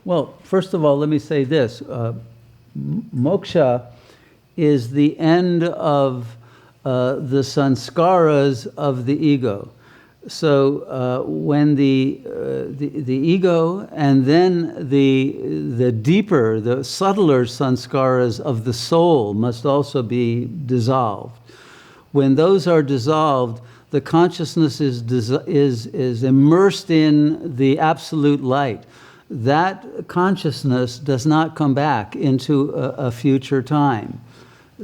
Well, first of all, let me say this. Moksha is the end of the sanskaras of the ego. So when the ego and then the deeper, the subtler sanskaras of the soul must also be dissolved. When those are dissolved, the consciousness is immersed in the absolute light. That consciousness does not come back into a future time.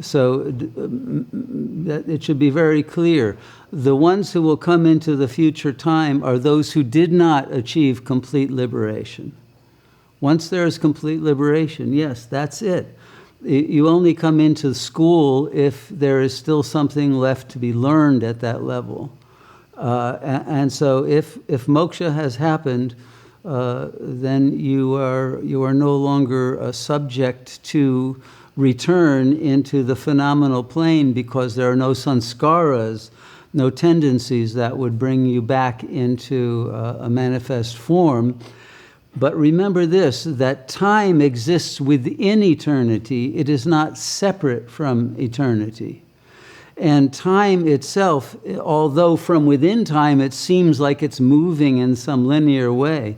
So it should be very clear. The ones who will come into the future time are those who did not achieve complete liberation. Once there is complete liberation, yes, that's it. You only come into school if there is still something left to be learned at that level. And so if moksha has happened, then you are no longer subject to return into the phenomenal plane, because there are no sanskaras, no tendencies that would bring you back into a manifest form. But remember this, that time exists within eternity. It is not separate from eternity. And time itself, although from within time it seems like it's moving in some linear way,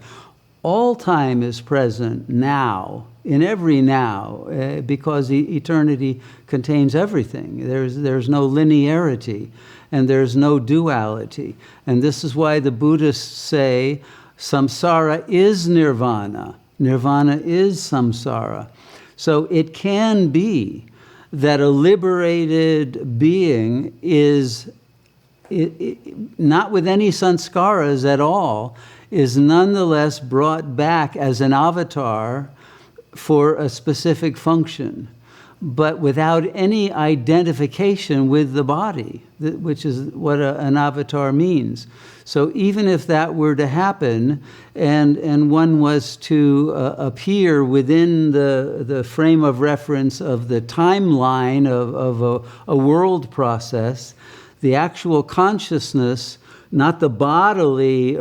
all time is present now, in every now, because eternity contains everything. There's no linearity, and there's no duality. And this is why the Buddhists say samsara is nirvana. Nirvana is samsara. So it can be that a liberated being is, not with any sanskaras at all, is nonetheless brought back as an avatar for a specific function, but without any identification with the body, which is what an avatar means. So even if that were to happen, and one was to appear within the frame of reference of the timeline of a world process, the actual consciousness, not the bodily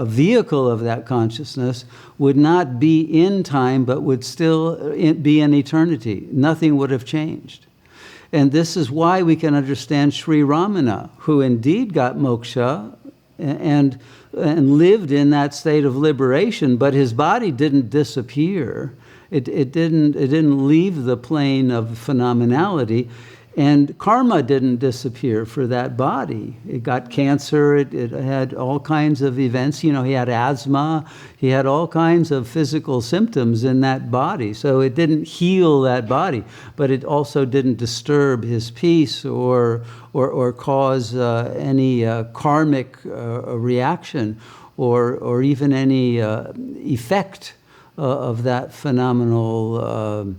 vehicle of that consciousness, would not be in time, but would still be in eternity. Nothing would have changed. And this is why we can understand Sri Ramana, who indeed got moksha and lived in that state of liberation, but his body didn't disappear. It didn't leave the plane of phenomenality. And karma didn't disappear for that body. It got cancer, it had all kinds of events. You know, he had asthma, he had all kinds of physical symptoms in that body. So it didn't heal that body, but it also didn't disturb his peace or cause any karmic reaction or even any effect of that phenomenal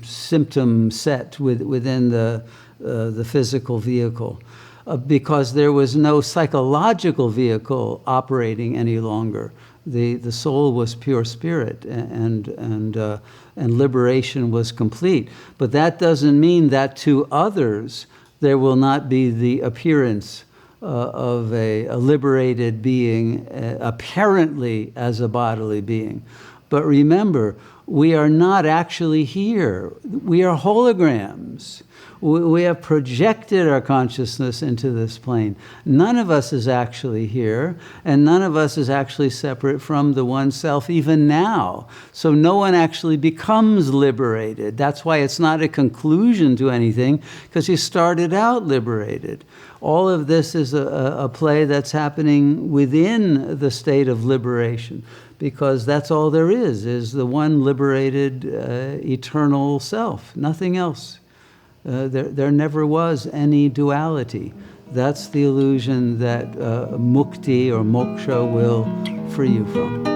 symptom set within the physical vehicle, because there was no psychological vehicle operating any longer. The soul was pure spirit, and liberation was complete. But that doesn't mean that to others there will not be the appearance of a liberated being, apparently as a bodily being. But remember, we are not actually here. We are holograms. We have projected our consciousness into this plane. None of us is actually here, and none of us is actually separate from the one self even now. So no one actually becomes liberated. That's why it's not a conclusion to anything, because you started out liberated. All of this is a play that's happening within the state of liberation, because that's all there is the one liberated eternal self, nothing else. There never was any duality. That's the illusion that mukti or moksha will free you from.